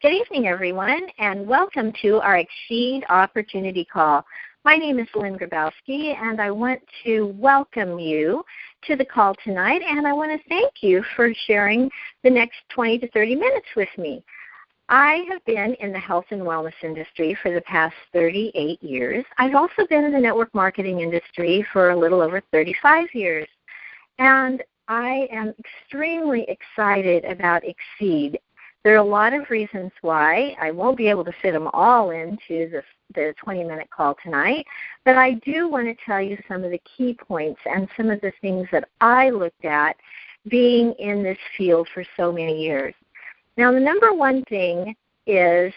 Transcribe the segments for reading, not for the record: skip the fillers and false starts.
Good evening, everyone, and welcome to our Xseed Opportunity Call. My name is Lynn Grabowski, and I want to welcome you to the call tonight, and I want to thank you for sharing the next 20 to 30 minutes with me. I have been in the health and wellness industry for the past 38 years. I've also been in the network marketing industry for a little over 35 years, and I am extremely excited about Xseed. There are a lot of reasons why. I won't be able to fit them all into the 20-minute call tonight, but I do want to tell you some of the key points and some of the things that I looked at being in this field for so many years. Now, the number one thing is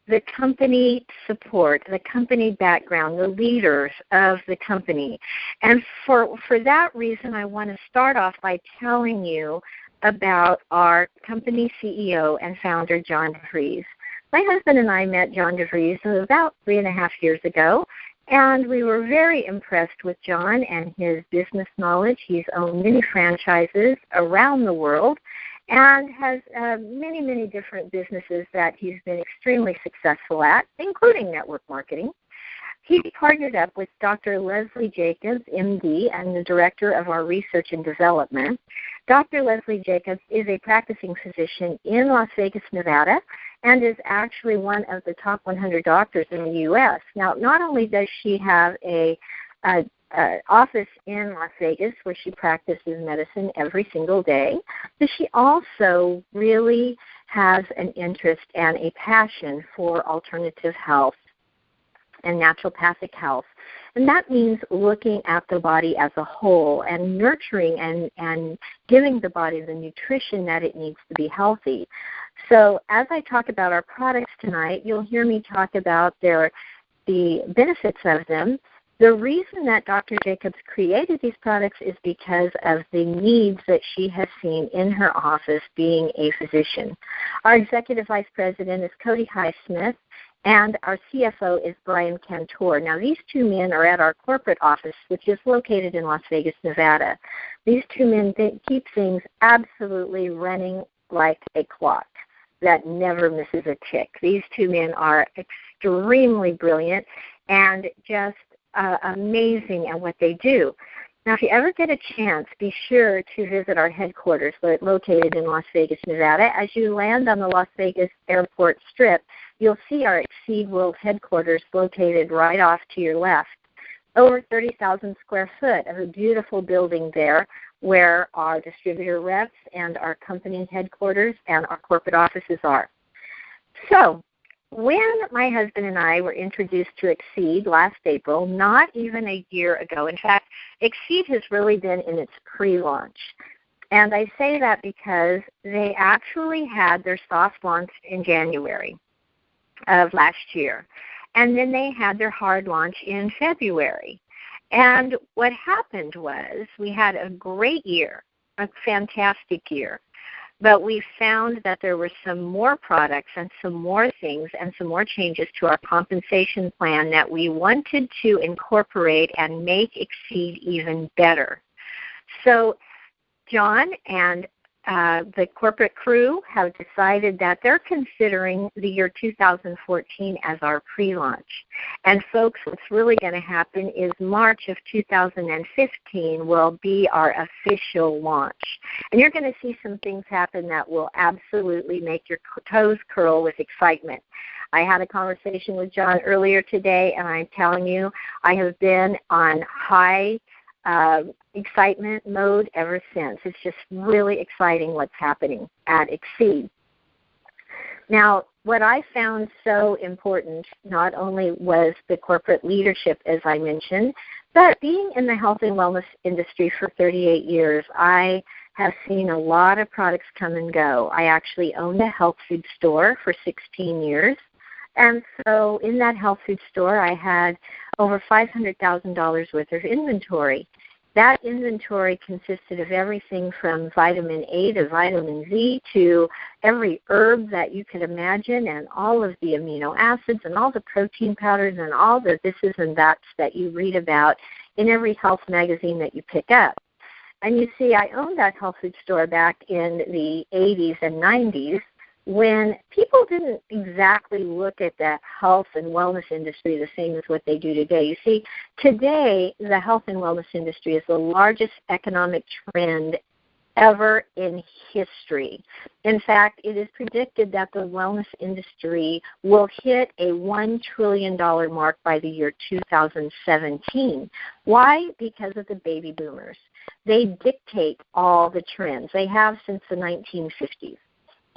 the company support, the company background, the leaders of the company. And for that reason, I want to start off by telling you about our company CEO and founder, John DeVries. My husband and I met John DeVries about 3.5 years ago, and we were very impressed with John and his business knowledge. He's owned many franchises around the world and has many, many different businesses that he's been extremely successful at, including network marketing. He partnered up with Dr. Leslie Jacobs, MD, and the director of our research and development. Dr. Leslie Jacobs is a practicing physician in Las Vegas, Nevada, and is actually one of the top 100 doctors in the U.S. Now, not only does she have an office in Las Vegas where she practices medicine every single day, but she also really has an interest and a passion for alternative health and naturopathic health. And that means looking at the body as a whole and nurturing and giving the body the nutrition that it needs to be healthy. So as I talk about our products tonight, you'll hear me talk about the benefits of them. The reason that Dr. Jacobs created these products is because of the needs that she has seen in her office being a physician. Our Executive Vice President is Cody Highsmith, and our CFO is Brian Cantor. Now, these two men are at our corporate office, which is located in Las Vegas, Nevada. These two men keep things absolutely running like a clock that never misses a tick. These two men are extremely brilliant and just amazing at what they do. Now, if you ever get a chance, be sure to visit our headquarters located in Las Vegas, Nevada. As you land on the Las Vegas Airport Strip, you'll see our Xseed World headquarters located right off to your left. Over 30,000 square foot of a beautiful building there where our distributor reps and our company headquarters and our corporate offices are. So, when my husband and I were introduced to Xseed last April, not even a year ago, in fact, Xseed has really been in its pre-launch. And I say that because they actually had their soft launch in January of last year. And then they had their hard launch in February. And what happened was we had a great year, a fantastic year. But we found that there were some more products and some more things and some more changes to our compensation plan that we wanted to incorporate and make Xseed even better. So John and the corporate crew have decided that they're considering the year 2014 as our pre-launch. And folks, what's really going to happen is March of 2015 will be our official launch. And you're going to see some things happen that will absolutely make your toes curl with excitement. I had a conversation with John earlier today, and I'm telling you, I have been on high excitement mode ever since. It's just really exciting what's happening at Xseed. Now, what I found so important not only was the corporate leadership, as I mentioned, but being in the health and wellness industry for 38 years, I have seen a lot of products come and go. I actually owned a health food store for 16 years. And so in that health food store, I had over $500,000 worth of inventory. That inventory consisted of everything from vitamin A to vitamin Z to every herb that you could imagine, and all of the amino acids and all the protein powders and all the thises and that's that you read about in every health magazine that you pick up. And you see, I owned that health food store back in the 80s and 90s, when people didn't exactly look at the health and wellness industry the same as what they do today. You see, today the health and wellness industry is the largest economic trend ever in history. In fact, it is predicted that the wellness industry will hit a $1 trillion mark by the year 2017. Why? Because of the baby boomers. They dictate all the trends. They have since the 1950s.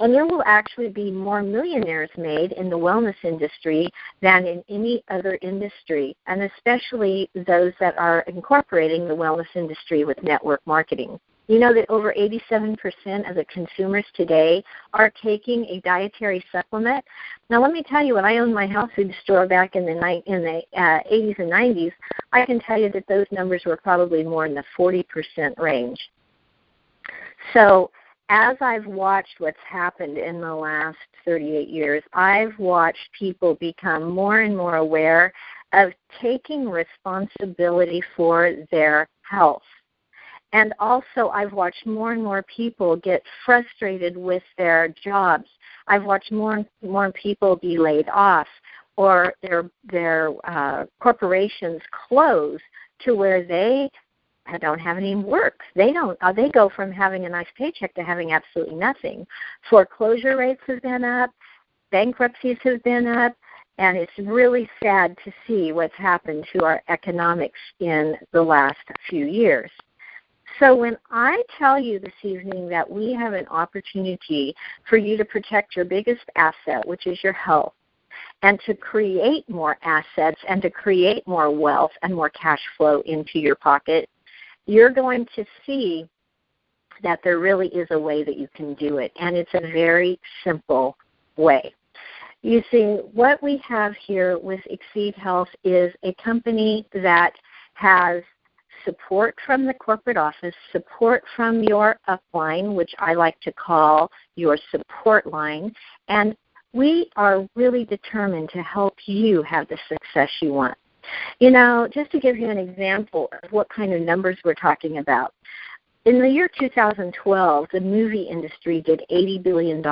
And there will actually be more millionaires made in the wellness industry than in any other industry, and especially those that are incorporating the wellness industry with network marketing. You know that over 87% of the consumers today are taking a dietary supplement. Now, let me tell you, when I owned my health food store back in the 80s and 90s, I can tell you that those numbers were probably more in the 40% range. So as I've watched what's happened in the last 38 years, I've watched people become more and more aware of taking responsibility for their health. And also, I've watched more and more people get frustrated with their jobs. I've watched more and more people be laid off, or their corporations close to where they don't have any work. They go from having a nice paycheck to having absolutely nothing. Foreclosure rates have been up, bankruptcies have been up, and it's really sad to see what's happened to our economics in the last few years. So when I tell you this evening that we have an opportunity for you to protect your biggest asset, which is your health, and to create more assets and to create more wealth and more cash flow into your pocket, you're going to see that there really is a way that you can do it, and it's a very simple way. You see, what we have here with Xseed Health is a company that has support from the corporate office, support from your upline, which I like to call your support line, and we are really determined to help you have the success you want. You know, just to give you an example of what kind of numbers we're talking about, in the year 2012, the movie industry did $80 billion.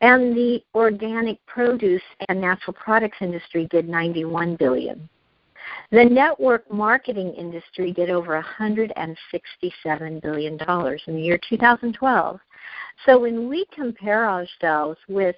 And the organic produce and natural products industry did $91 billion. The network marketing industry did over $167 billion in the year 2012. So when we compare ourselves with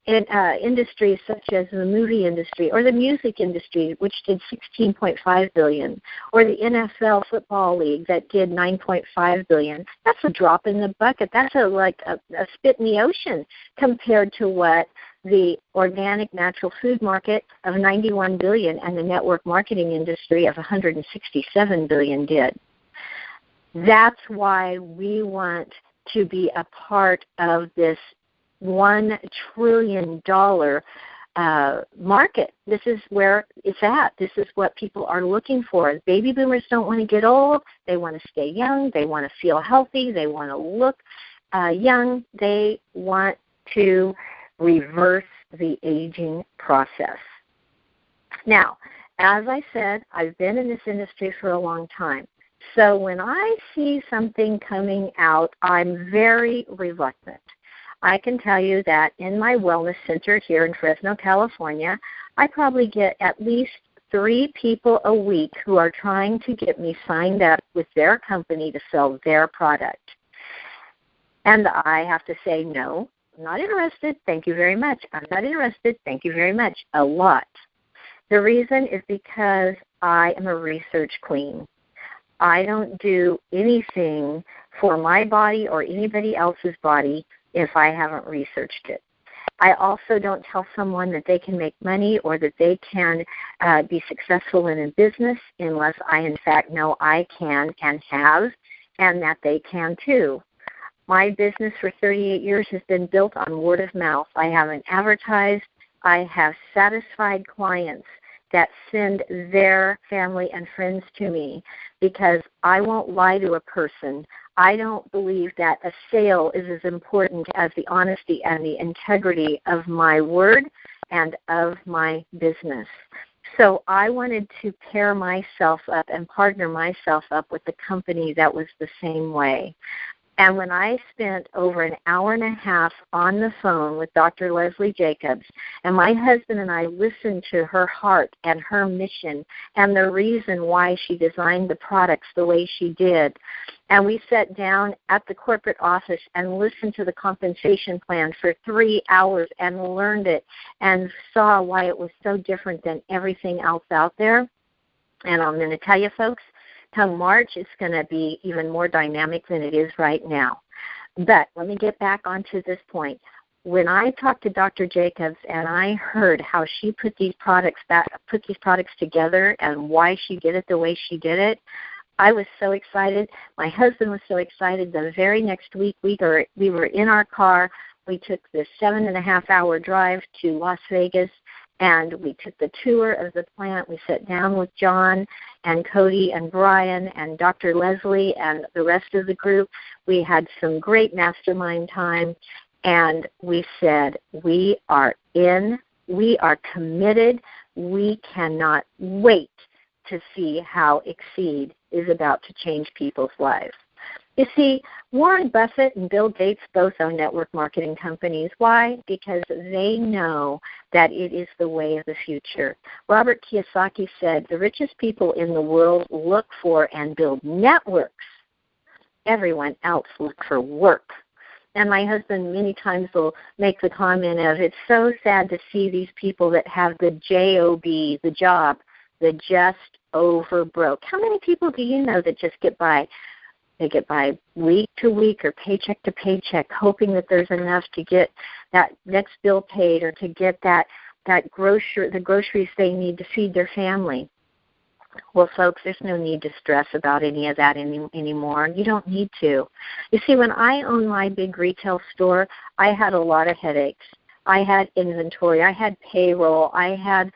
industries such as the movie industry or the music industry, which did $16.5 billion, or the NFL football league that did $9.5 billion, that's a drop in the bucket. That's like a spit in the ocean compared to what the organic natural food market of $91 billion and the network marketing industry of $167 billion did. That's why we want to be a part of this $1 trillion market. This is where it's at. This is what people are looking for. Baby boomers don't want to get old. They want to stay young. They want to feel healthy. They want to look young. They want to reverse the aging process. Now, as I said, I've been in this industry for a long time. So when I see something coming out, I'm very reluctant. I can tell you that in my wellness center here in Fresno, California, I probably get at least 3 people a week who are trying to get me signed up with their company to sell their product. And I have to say, no, I'm not interested. Thank you very much. I'm not interested. Thank you very much. A lot. The reason is because I am a research queen. I don't do anything for my body or anybody else's body if I haven't researched it. I also don't tell someone that they can make money or that they can be successful in a business unless I, in fact, know I can and have, and that they can too. My business for 38 years has been built on word of mouth. I haven't advertised. I have satisfied clients that send their family and friends to me because I won't lie to a person. I don't believe that a sale is as important as the honesty and the integrity of my word and of my business. So I wanted to pair myself up and partner myself up with a company that was the same way. And when I spent over an hour and a half on the phone with Dr. Leslie Jacobs, and my husband and I listened to her heart and her mission and the reason why she designed the products the way she did, and we sat down at the corporate office and listened to the compensation plan for 3 hours and learned it and saw why it was so different than everything else out there. And I'm going to tell you, folks, come March, it's going to be even more dynamic than it is right now. But let me get back onto this point. When I talked to Dr. Jacobs and I heard how she put these products together and why she did it the way she did it, I was so excited. My husband was so excited. The very next week, we were in our car. We took this 7.5-hour drive to Las Vegas, and we took the tour of the plant. We sat down with John and Cody and Brian and Dr. Leslie and the rest of the group. We had some great mastermind time, and we said, we are in, we are committed, we cannot wait to see how Xseed is about to change people's lives. You see, Warren Buffett and Bill Gates both own network marketing companies. Why? Because they know that it is the way of the future. Robert Kiyosaki said, the richest people in the world look for and build networks. Everyone else look for work. And my husband many times will make the comment of, it's so sad to see these people that have the J-O-B, the job, the just over broke. How many people do you know that just get by? They get by week to week or paycheck to paycheck, hoping that there's enough to get that next bill paid or to get the groceries they need to feed their family. Well, folks, there's no need to stress about any of that anymore. You don't need to. You see, when I owned my big retail store, I had a lot of headaches. I had inventory. I had payroll. I had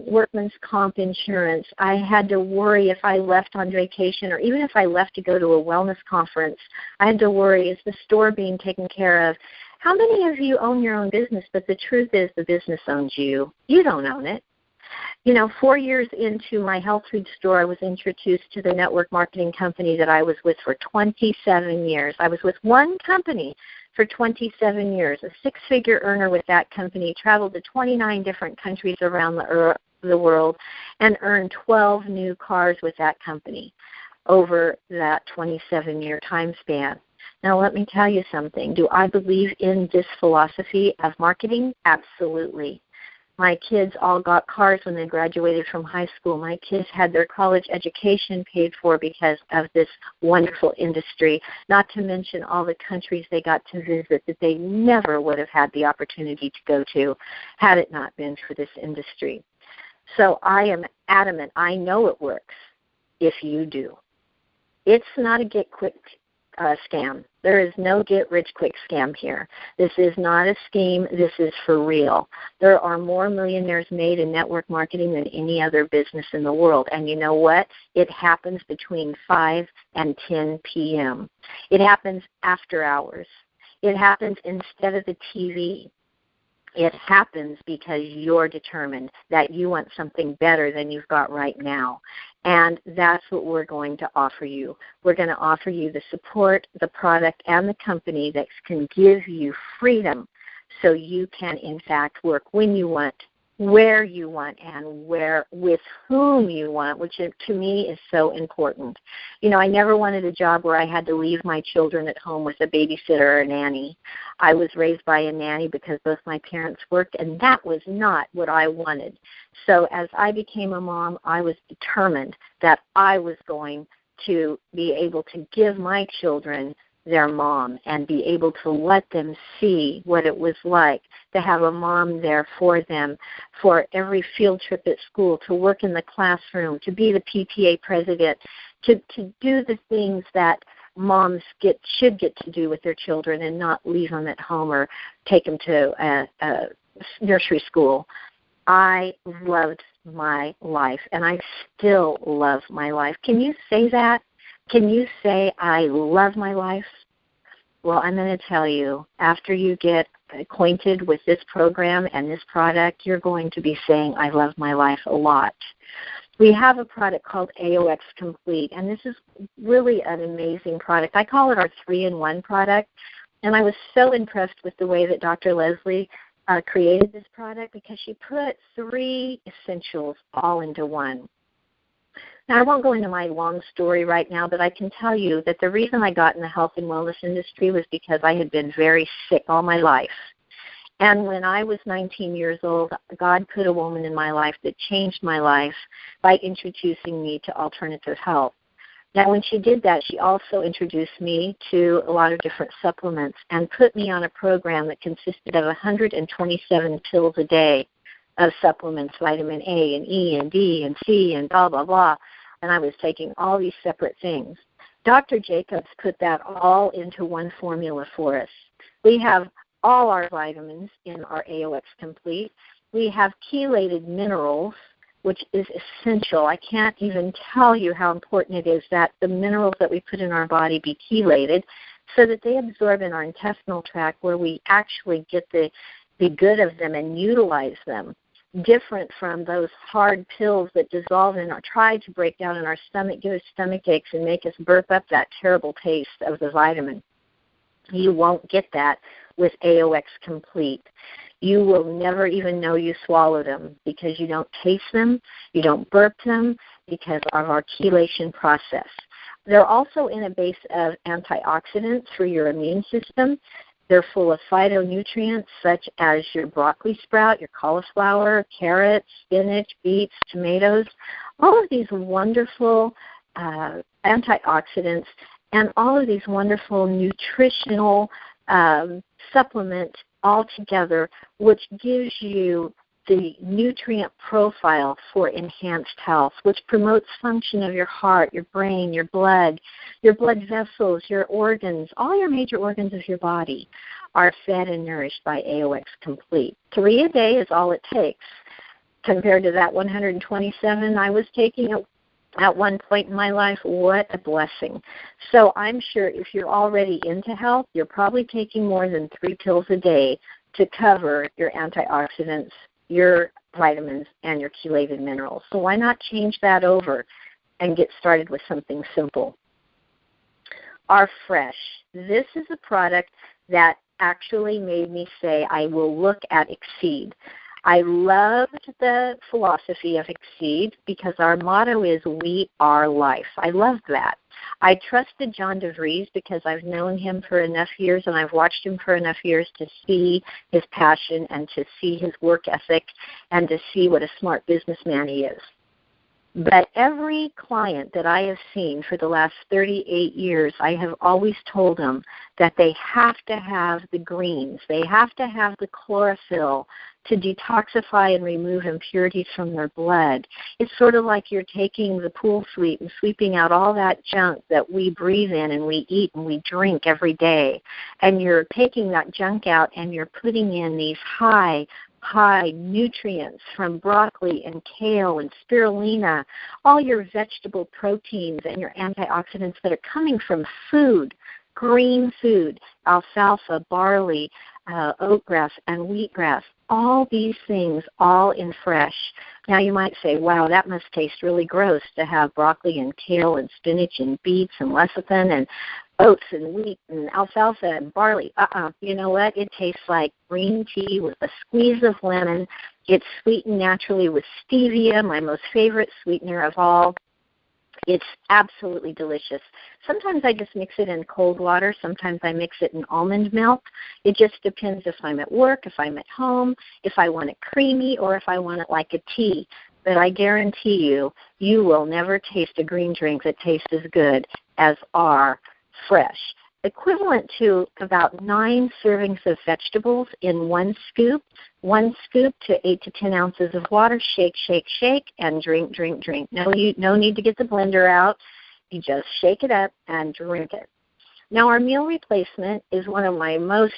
workman's comp insurance. I had to worry if I left on vacation or even if I left to go to a wellness conference. I had to worry, is the store being taken care of? How many of you own your own business, but the truth is the business owns you? You don't own it. 4 years into my health food store, I was introduced to the network marketing company that I was with for 27 years. I was with one company for 27 years, a six-figure earner with that company, traveled to 29 different countries around the world, and earned 12 new cars with that company over that 27-year time span. Now, let me tell you something. Do I believe in this philosophy of marketing? Absolutely. My kids all got cars when they graduated from high school. My kids had their college education paid for because of this wonderful industry, not to mention all the countries they got to visit that they never would have had the opportunity to go to had it not been for this industry. So I am adamant. I know it works if you do. It's not a get-quick scam. There is no get-rich-quick scam here. This is not a scheme. This is for real. There are more millionaires made in network marketing than any other business in the world. And you know what? It happens between 5 and 10 p.m. It happens after hours. It happens instead of the TV. It happens because you're determined that you want something better than you've got right now. And that's what we're going to offer you. We're going to offer you the support, the product, and the company that can give you freedom so you can, in fact, work when you want, where you want, and with whom you want, which to me is so important. I never wanted a job where I had to leave my children at home with a babysitter or a nanny. I was raised by a nanny because both my parents worked, and that was not what I wanted. So as I became a mom, I was determined that I was going to be able to give my children their mom and be able to let them see what it was like to have a mom there for them, for every field trip at school, to work in the classroom, to be the PTA president, to do the things that moms should get to do with their children and not leave them at home or take them to a nursery school. I loved my life, and I still love my life. Can you say that? Can you say, I love my life? Well, I'm going to tell you, after you get acquainted with this program and this product, you're going to be saying, I love my life a lot. we have a product called AOX Complete, and this is really an amazing product. I call it our 3-in-1 product, and I was so impressed with the way that Dr. Leslie created this product because she put 3 essentials all into one. Now, I won't go into my long story right now, but I can tell you that the reason I got in the health and wellness industry was because I had been very sick all my life. And when I was 19 years old, God put a woman in my life that changed my life by introducing me to alternative health. Now, when she did that, she also introduced me to a lot of different supplements and put me on a program that consisted of 127 pills a day of supplements, vitamin A and E and D and C and blah, blah, blah. And I was taking all these separate things. Dr. Jacobs put that all into one formula for us. We have all our vitamins in our AOX Complete. We have chelated minerals, which is essential. I can't even tell you how important it is that the minerals that we put in our body be chelated so that they absorb in our intestinal tract where we actually get the good of them and utilize them, different from those hard pills that dissolve in or try to break down in our stomach, give us stomach aches, and make us burp up that terrible taste of the vitamin. You won't get that with AOX Complete. You will never even know you swallowed them because you don't taste them, you don't burp them because of our chelation process. They're also in a base of antioxidants for your immune system. They're full of phytonutrients such as your broccoli sprout, your cauliflower, carrots, spinach, beets, tomatoes, all of these wonderful antioxidants and all of these wonderful nutritional supplements all together, which gives you the nutrient profile for enhanced health, which promotes function of your heart, your brain, your blood vessels, your organs. All your major organs of your body are fed and nourished by AOX Complete. 3 a day is all it takes compared to that 127 I was taking at one point in my life. What a blessing. So I'm sure if you're already into health, you're probably taking more than 3 pills a day to cover your antioxidants, your vitamins, and your chelated minerals. So why not change that over and get started with something simple? Our Fresh. This is a product that actually made me say I will look at Xseed. I loved the philosophy of Xseed because our motto is we are life. I loved that. I trusted John DeVries because I've known him for enough years and I've watched him for enough years to see his passion and to see his work ethic and to see what a smart businessman he is. But every client that I have seen for the last 38 years, I have always told them that they have to have the greens. They have to have the chlorophyll to detoxify and remove impurities from their blood. It's sort of like you're taking the pool sweep and sweeping out all that junk that we breathe in and we eat and we drink every day. And you're taking that junk out and you're putting in these high nutrients from broccoli and kale and spirulina, all your vegetable proteins and your antioxidants that are coming from food, green food, alfalfa, barley, oatgrass, and wheatgrass, all these things, all in Fresh. Now you might say, wow, that must taste really gross to have broccoli and kale and spinach and beets and lecithin and oats and wheat and alfalfa and barley. You know what? It tastes like green tea with a squeeze of lemon. It's sweetened naturally with stevia, my most favorite sweetener of all. It's absolutely delicious. Sometimes I just mix it in cold water. Sometimes I mix it in almond milk. It just depends if I'm at work, if I'm at home, if I want it creamy, or if I want it like a tea. But I guarantee you, you will never taste a green drink that tastes as good as our Fresh. Equivalent to about 9 servings of vegetables in 1 scoop. 1 scoop to 8 to 10 ounces of water. Shake, shake, shake, and drink, drink, drink. No need to get the blender out. You just shake it up and drink it. Now, our meal replacement is one of my most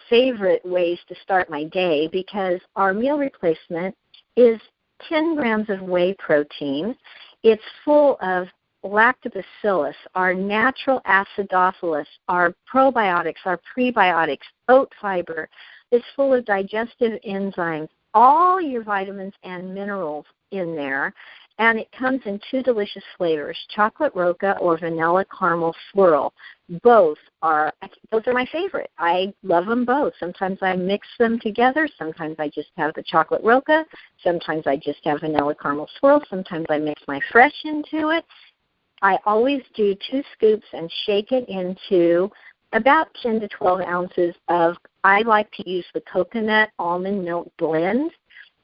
favorite ways to start my day because our meal replacement is 10 grams of whey protein. It's full of lactobacillus, our natural acidophilus, our probiotics, our prebiotics, oat fiber. It's full of digestive enzymes, all your vitamins and minerals in there. And it comes in 2 delicious flavors, chocolate roca or vanilla caramel swirl. Those are my favorite. I love them both. Sometimes I mix them together. Sometimes I just have the chocolate roca. Sometimes I just have vanilla caramel swirl. Sometimes I mix my fresh into it. I always do 2 scoops and shake it into about 10 to 12 ounces of, I like to use the coconut almond milk blend.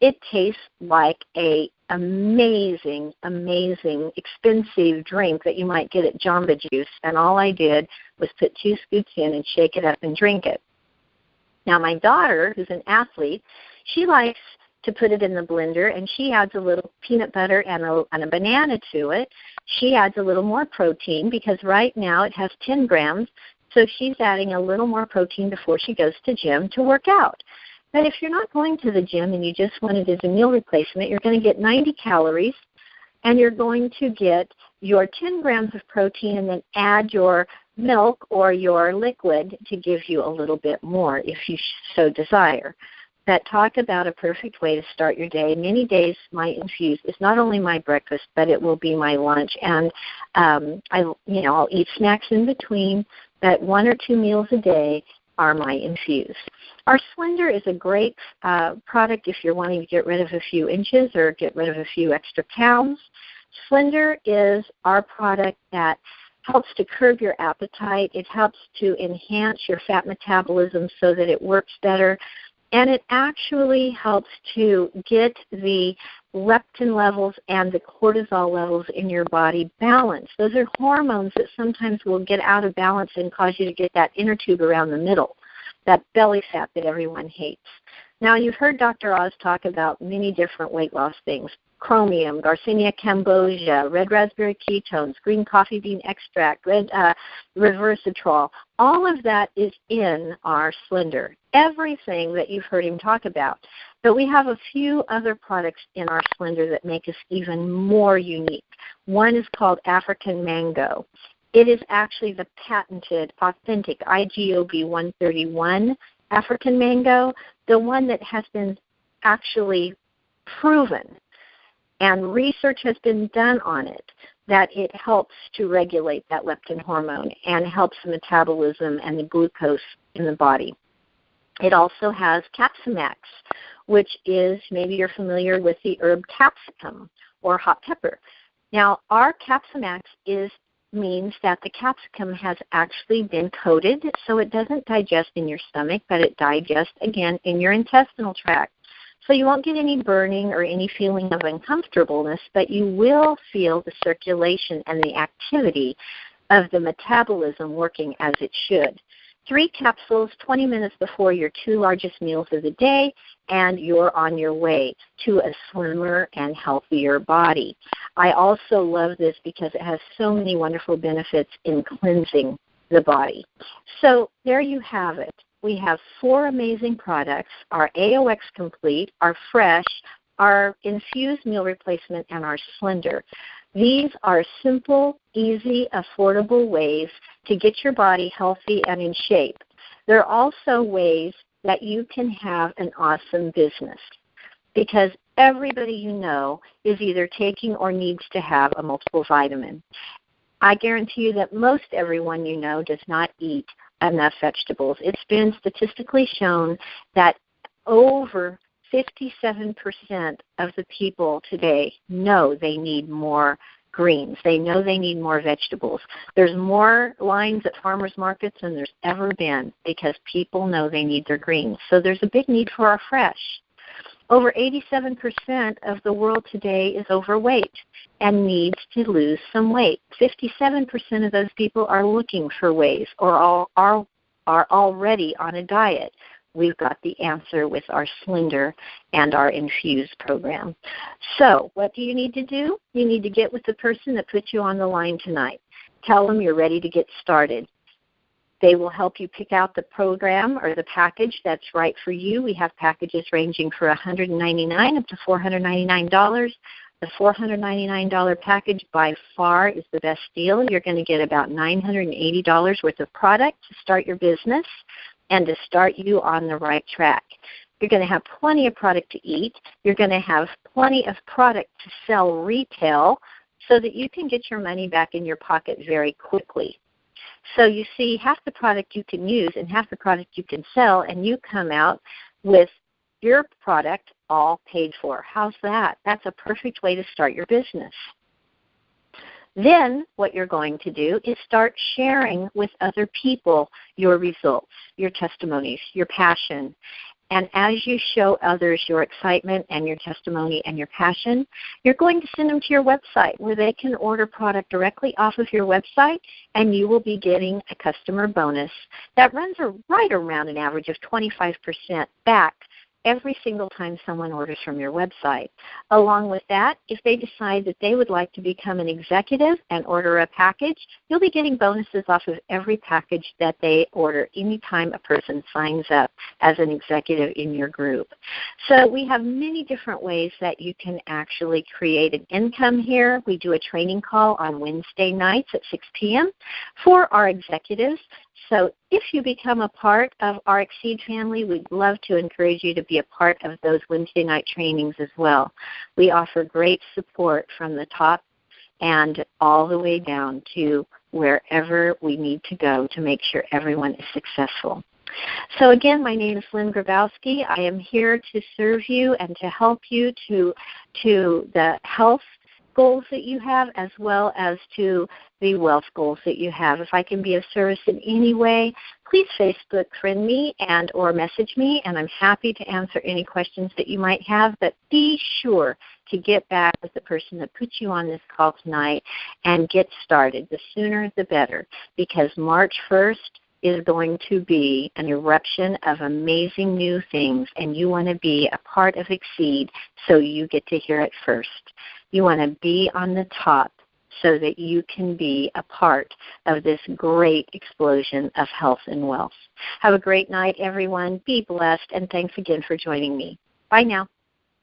It tastes like a amazing, expensive drink that you might get at Jamba Juice. And all I did was put 2 scoops in and shake it up and drink it. Now, my daughter, who's an athlete, she likes to put it in the blender, and she adds a little peanut butter and a banana to it. She adds a little more protein because right now it has 10 grams, so she's adding a little more protein before she goes to gym to work out. But if you're not going to the gym and you just want it as a meal replacement, you're going to get 90 calories, and you're going to get your 10 grams of protein and then add your milk or your liquid to give you a little bit more if you so desire. But talk about a perfect way to start your day. Many days my infuse is not only my breakfast, but it will be my lunch. And I'll eat snacks in between, but 1 or 2 meals a day are my infuse. Our Slender is a great product if you're wanting to get rid of a few inches or get rid of a few extra pounds. Slender is our product that helps to curb your appetite. It helps to enhance your fat metabolism so that it works better. And it actually helps to get the leptin levels and the cortisol levels in your body balanced. Those are hormones that sometimes will get out of balance and cause you to get that inner tube around the middle, that belly fat that everyone hates. Now, you've heard Dr. Oz talk about many different weight loss things. Chromium, Garcinia cambogia, red raspberry ketones, green coffee bean extract, resveratrol. All of that is in our Slender. Everything that you've heard him talk about. But we have a few other products in our Slender that make us even more unique. One is called African Mango. It is actually the patented, authentic IGOB 131 African Mango, the one that has been actually proven, and research has been done on it, that it helps to regulate that leptin hormone and helps the metabolism and the glucose in the body. It also has Capsimax, which is, maybe you're familiar with the herb capsicum or hot pepper. Now, our Capsimax means that the capsicum has actually been coated so it doesn't digest in your stomach, but it digests, again, in your intestinal tract. So you won't get any burning or any feeling of uncomfortableness, but you will feel the circulation and the activity of the metabolism working as it should. 3 capsules 20 minutes before your 2 largest meals of the day, and you're on your way to a slimmer and healthier body. I also love this because it has so many wonderful benefits in cleansing the body. So there you have it. We have 4 amazing products, our AOX Complete, our Fresh, our Infused Meal Replacement, and our Slender. These are simple, easy, affordable ways to get your body healthy and in shape. They're also ways that you can have an awesome business because everybody you know is either taking or needs to have a multiple vitamin. I guarantee you that most everyone you know does not eat enough vegetables. It's been statistically shown that over 57% of the people today know they need more greens. They know they need more vegetables. There's more lines at farmers markets than there's ever been because people know they need their greens. So there's a big need for our Fresh. Over 87% of the world today is overweight and needs to lose some weight. 57% of those people are looking for ways or are already on a diet. We've got the answer with our Slender and our Infused program. So what do you need to do? You need to get with the person that put you on the line tonight. Tell them you're ready to get started. They will help you pick out the program or the package that's right for you. We have packages ranging from $199 up to $499. The $499 package by far is the best deal. You're going to get about $980 worth of product to start your business and to start you on the right track. You're going to have plenty of product to eat. You're going to have plenty of product to sell retail so that you can get your money back in your pocket very quickly. So you see, half the product you can use and half the product you can sell, and you come out with your product all paid for. How's that? That's a perfect way to start your business. Then what you're going to do is start sharing with other people your results, your testimonies, your passion. And as you show others your excitement and your testimony and your passion, you're going to send them to your website where they can order product directly off of your website, and you will be getting a customer bonus that runs right around an average of 25% back every single time someone orders from your website. Along with that, if they decide that they would like to become an executive and order a package, you'll be getting bonuses off of every package that they order anytime a person signs up as an executive in your group. So we have many different ways that you can actually create an income here. We do a training call on Wednesday nights at 6 p.m. for our executives. So if you become a part of our Xseed family, we'd love to encourage you to be a part of those Wednesday night trainings as well. We offer great support from the top and all the way down to wherever we need to go to make sure everyone is successful. So again, my name is Lynn Grabowski. I am here to serve you and to help you to the health goals that you have as well as to the wealth goals that you have. If I can be of service in any way, please Facebook friend me and or message me, and I'm happy to answer any questions that you might have. But be sure to get back with the person that put you on this call tonight and get started. The sooner the better, because March 1st is going to be an eruption of amazing new things, and you want to be a part of Xseed so you get to hear it first. You want to be on the top so that you can be a part of this great explosion of health and wealth. Have a great night, everyone. Be blessed, and thanks again for joining me. Bye now.